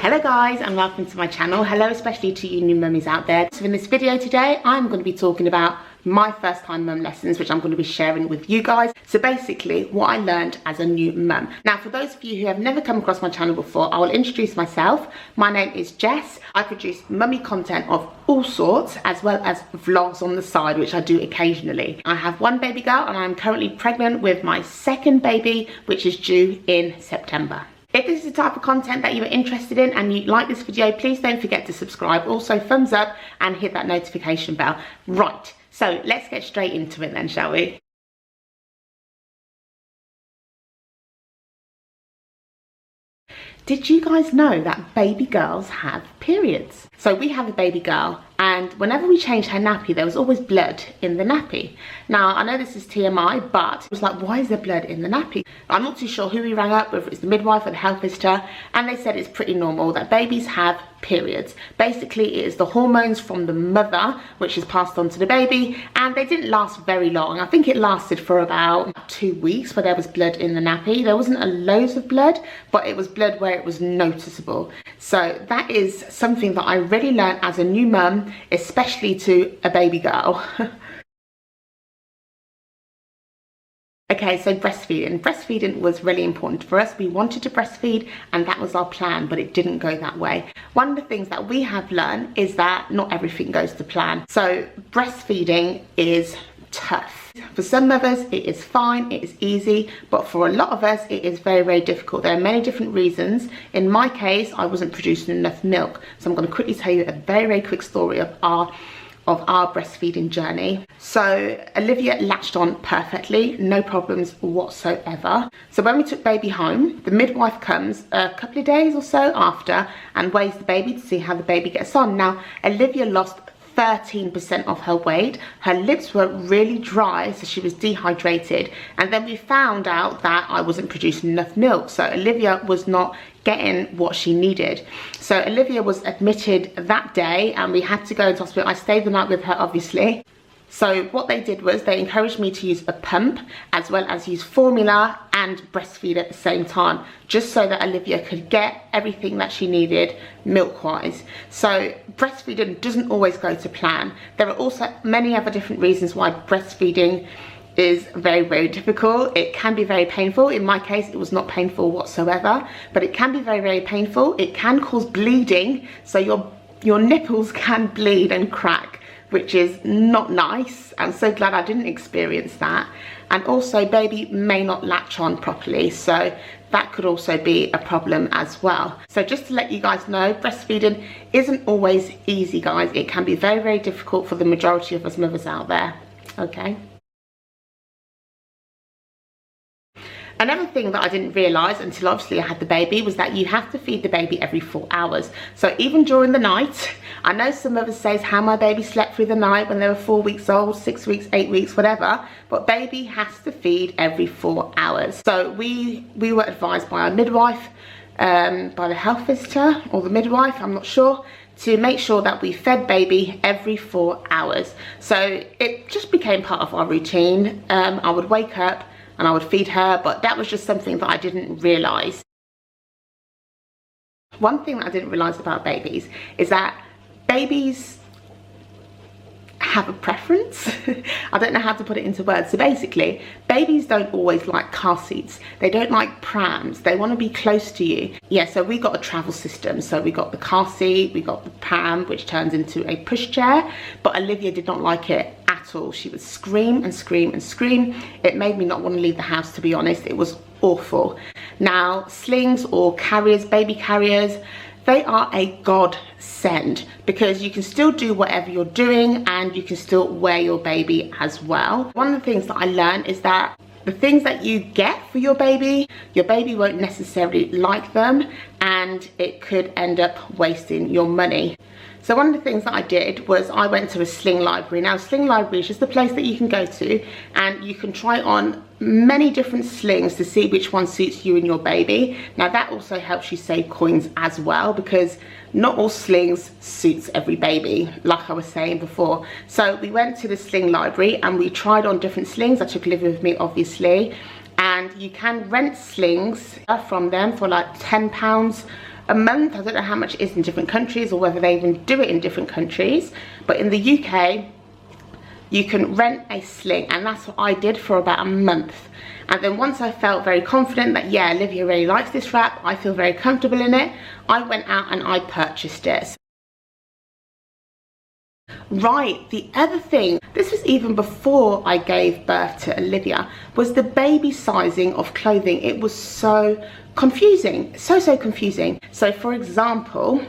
Hello guys and welcome to my channel. Hello especially to you new mummies out there. So in this video today I'm going to be talking about my first time mum lessons, which I'm going to be sharing with you guys. So basically what I learned as a new mum. Now for those of you who have never come across my channel before, I will introduce myself. My name is Jess. I produce mummy content of all sorts as well as vlogs on the side, which I do occasionally. I have one baby girl and I'm currently pregnant with my second baby, which is due in September. If this is the type of content that you are interested in and you like this video, please don't forget to subscribe. Also thumbs up and hit that notification bell. Right, so let's get straight into it then, shall we? Did you guys know that baby girls have periods? So we have a baby girl and whenever we changed her nappy, there was always blood in the nappy. Now, I know this is TMI, but it was like, why is there blood in the nappy? I'm not too sure who we rang up, whether it's the midwife or the health visitor, and they said it's pretty normal that babies have periods. Basically, it is the hormones from the mother, which is passed on to the baby, and they didn't last very long. I think it lasted for about 2 weeks where there was blood in the nappy. There wasn't a loads of blood, but it was blood where it was noticeable. So that is something that I really learned as a new mum, especially to a baby girl. Okay, so breastfeeding. Breastfeeding was really important for us. We wanted to breastfeed and that was our plan, but it didn't go that way. One of the things that we have learned is that not everything goes to plan. So breastfeeding is tough. For some mothers, it is fine, it is easy, but for a lot of us, it is very, very difficult. There are many different reasons. In my case, I wasn't producing enough milk. So I'm going to quickly tell you a very, very quick story of our breastfeeding journey. So Olivia latched on perfectly, no problems whatsoever. So when we took baby home, the midwife comes a couple of days or so after and weighs the baby to see how the baby gets on. Now, Olivia lost 13% of her weight. Her lips were really dry, so she was dehydrated. And then we found out that I wasn't producing enough milk, so Olivia was not getting what she needed. So Olivia was admitted that day and we had to go into hospital. I stayed the night with her, obviously. So what they did was they encouraged me to use a pump as well as use formula and breastfeed at the same time, just so that Olivia could get everything that she needed milk-wise. So breastfeeding doesn't always go to plan. There are also many other different reasons why breastfeeding is very, very difficult. It can be very painful. In my case, it was not painful whatsoever, but it can be very, very painful. It can cause bleeding, so your nipples can bleed and crack, which is not nice. I'm so glad I didn't experience that. And also baby may not latch on properly, so that could also be a problem as well. So just to let you guys know, breastfeeding isn't always easy, guys. It can be very, very difficult for the majority of us mothers out there, okay? Another thing that I didn't realise until obviously I had the baby was that you have to feed the baby every 4 hours. So even during the night, I know some mothers say how my baby slept through the night when they were 4 weeks old, 6 weeks, 8 weeks, whatever, but baby has to feed every 4 hours. So we were advised by our midwife, by the health visitor or the midwife, I'm not sure, to make sure that we fed baby every 4 hours. So it just became part of our routine. I would wake up and I would feed her, but that was just something that I didn't realise. One thing that I didn't realise about babies is that babies have a preference. I don't know how to put it into words. So basically, babies don't always like car seats. They don't like prams. They want to be close to you. Yeah, so we got a travel system. So we got the car seat, we got the pram, which turns into a pushchair, but Olivia did not like it at all. She would scream and scream and scream. It made me not want to leave the house, to be honest. It was awful. Now, slings or carriers, baby carriers, they are a godsend because you can still do whatever you're doing and you can still wear your baby as well. One of the things that I learned is that the things that you get for your baby won't necessarily like them and it could end up wasting your money. So one of the things that I did was I went to a sling library. Now, sling library is just a place that you can go to and you can try on many different slings to see which one suits you and your baby. Now, that also helps you save coins as well because not all slings suits every baby, like I was saying before. So we went to the sling library and we tried on different slings. I took Olivia with me, obviously, and you can rent slings from them for like £10 a month. I don't know how much it is in different countries or whether they even do it in different countries, but in the UK you can rent a sling, and that's what I did for about a month. And then once I felt very confident that, yeah, Olivia really likes this wrap, I feel very comfortable in it, I went out and I purchased it. Right, the other thing, this was even before I gave birth to Olivia, was the baby sizing of clothing. It was so confusing, so confusing. So for example,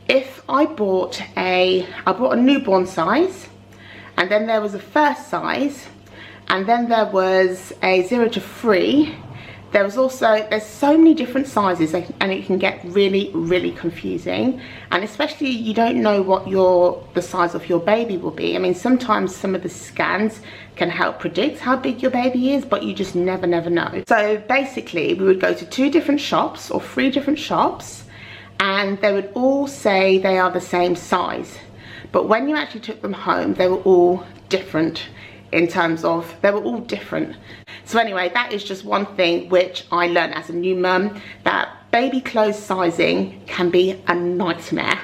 if I bought a newborn size, and then there was a first size, and then there was a 0 to 3. There's so many different sizes, and it can get really confusing, and especially you don't know what the size of your baby will be. I mean, sometimes some of the scans can help predict how big your baby is, but you just never know. So basically we would go to 2 different shops or 3 different shops, and they would all say they are the same size, but when you actually took them home, they were all different in terms of, they were all different. So anyway, that is just one thing which I learned as a new mum, that baby clothes sizing can be a nightmare.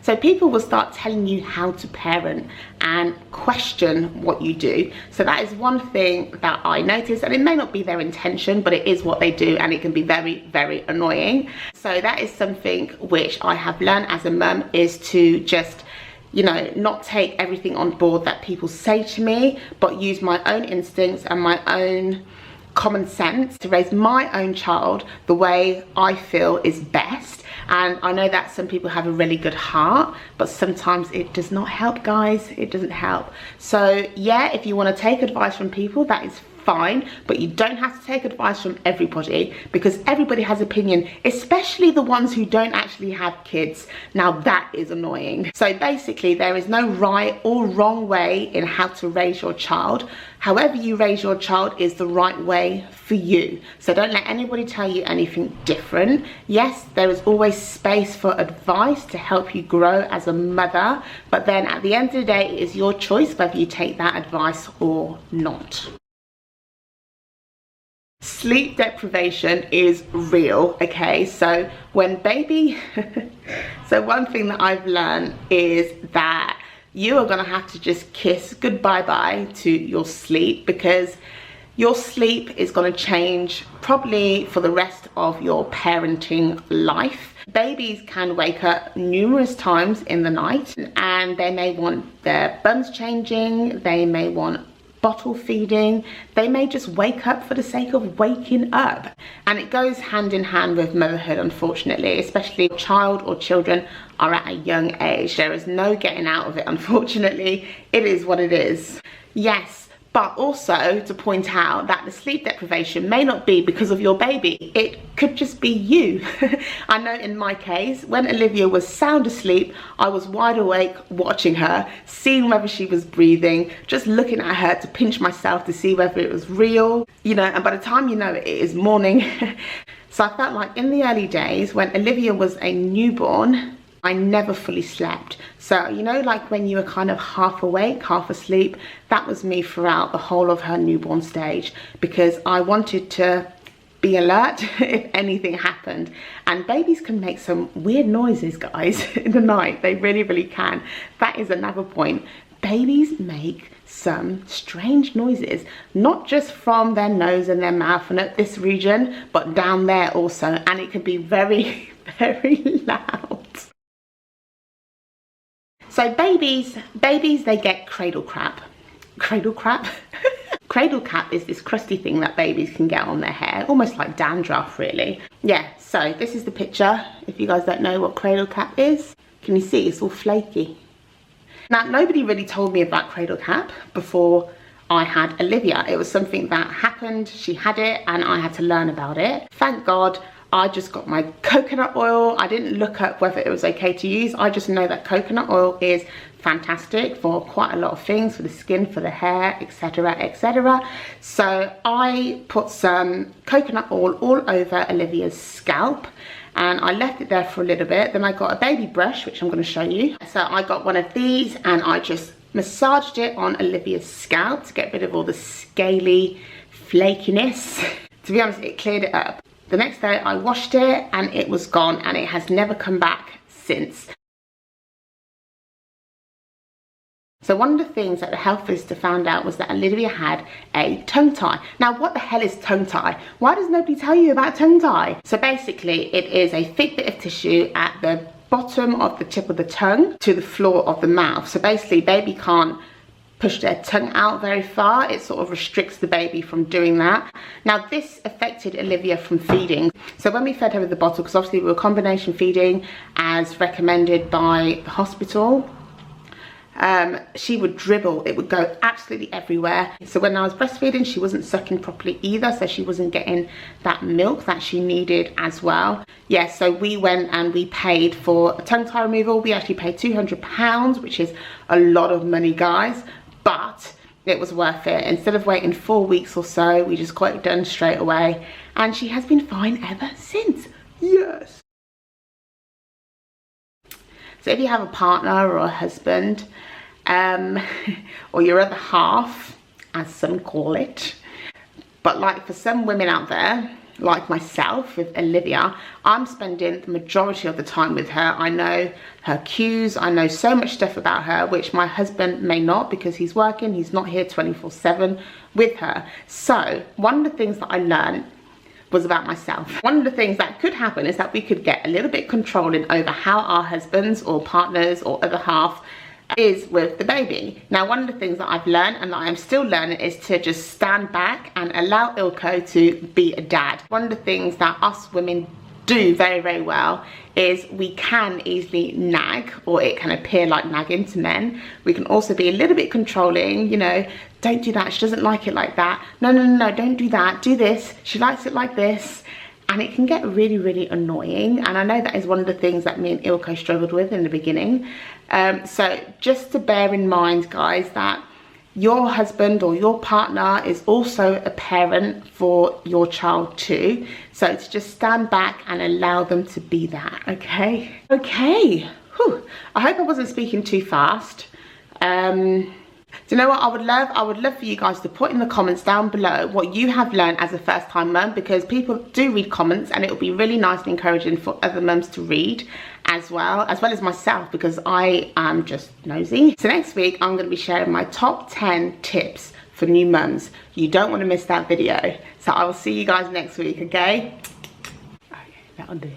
So people will start telling you how to parent and question what you do. So that is one thing that I noticed, and it may not be their intention, but it is what they do, and it can be very annoying. So that is something which I have learned as a mum, is to just, you know, not take everything on board that people say to me, but use my own instincts and my own common sense to raise my own child the way I feel is best. And I know that some people have a really good heart, but sometimes it does not help, guys. It doesn't help. So yeah, if you want to take advice from people, that is fine, but you don't have to take advice from everybody, because everybody has opinion, especially the ones who don't actually have kids. Now that is annoying. So basically there is no right or wrong way in how to raise your child. However you raise your child is the right way for you. So don't let anybody tell you anything different. Yes, there is always space for advice to help you grow as a mother, but then at the end of the day, it is your choice whether you take that advice or not. Sleep deprivation is real, okay? So when baby, so one thing that I've learned is that you are gonna have to just kiss goodbye to your sleep, because your sleep is gonna change probably for the rest of your parenting life. Babies can wake up numerous times in the night, and they may want their bums changing, they may want bottle feeding, they may just wake up for the sake of waking up. And it goes hand in hand with motherhood, unfortunately, especially if a child or children are at a young age. There is no getting out of it, unfortunately. It is what it is. Yes, but also to point out that the sleep deprivation may not be because of your baby. It could just be you. I know in my case, when Olivia was sound asleep, I was wide awake watching her, seeing whether she was breathing, just looking at her to pinch myself to see whether it was real, you know, and by the time you know it, it is morning. So I felt like in the early days when Olivia was a newborn, I never fully slept. So, you know, like when you were kind of half awake, half asleep, that was me throughout the whole of her newborn stage, because I wanted to be alert if anything happened. And babies can make some weird noises, guys, in the night. They really can. That is another point. Babies make some strange noises, not just from their nose and their mouth and at this region, but down there also. And it can be very loud. So babies, they get cradle cap. Cradle cap? Cradle cap is this crusty thing that babies can get on their hair, almost like dandruff, really. Yeah, so this is the picture. If you guys don't know what cradle cap is, can you see it's all flaky? Now, nobody really told me about cradle cap before I had Olivia. It was something that happened, she had it, and I had to learn about it. Thank God. I just got my coconut oil. I didn't look up whether it was okay to use. I just know that coconut oil is fantastic for quite a lot of things, for the skin, for the hair, etc, etc. So I put some coconut oil all over Olivia's scalp, and I left it there for a little bit. Then I got a baby brush, which I'm going to show you. So I got one of these and I just massaged it on Olivia's scalp to get rid of all the scaly flakiness. To be honest, it cleared it up. The next day I washed it and it was gone, and it has never come back since. So one of the things that the health visitor found out was that Olivia had a tongue tie. Now, what the hell is tongue tie? Why does nobody tell you about tongue tie? So basically, it is a thick bit of tissue at the bottom of the tip of the tongue to the floor of the mouth. So basically, baby can't push their tongue out very far. It sort of restricts the baby from doing that. Now, this affected Olivia from feeding. So when we fed her with the bottle, because obviously we were combination feeding as recommended by the hospital, she would dribble. It would go absolutely everywhere. So when I was breastfeeding, she wasn't sucking properly either, so she wasn't getting that milk that she needed as well. Yeah, so we went and we paid for a tongue tie removal. We actually paid £200, which is a lot of money, guys, but it was worth it. Instead of waiting 4 weeks or so, we just got it done straight away, and she has been fine ever since. Yes. So if you have a partner or a husband, or your other half, as some call it, but like for some women out there, like myself with Olivia, I'm spending the majority of the time with her. I know her cues, I know so much stuff about her, which my husband may not, because he's working, he's not here 24/7 with her. So one of the things that I learned was about myself. One of the things that could happen is that we could get a little bit controlling over how our husbands or partners or other half is with the baby. Now, one of the things that I've learned and that I'm still learning is to just stand back and allow Ilko to be a dad. One of the things that us women do very, very well is we can easily nag, or it can appear like nagging to men. We can also be a little bit controlling, you know, don't do that, she doesn't like it like that. No, no, no, no, don't do that, do this, she likes it like this. And it can get really, really annoying. And I know that is one of the things that me and Ilko struggled with in the beginning. So just to bear in mind, guys, that your husband or your partner is also a parent for your child too. So to just stand back and allow them to be that, okay? Okay, whew. I hope I wasn't speaking too fast. Do you know what I would love? I would love for you guys to put in the comments down below what you have learned as a first time mum, because people do read comments and it will be really nice and encouraging for other mums to read as well as myself, because I am just nosy. So next week I'm going to be sharing my top 10 tips for new mums. You don't want to miss that video. So I will see you guys next week, okay? Okay, that'll do.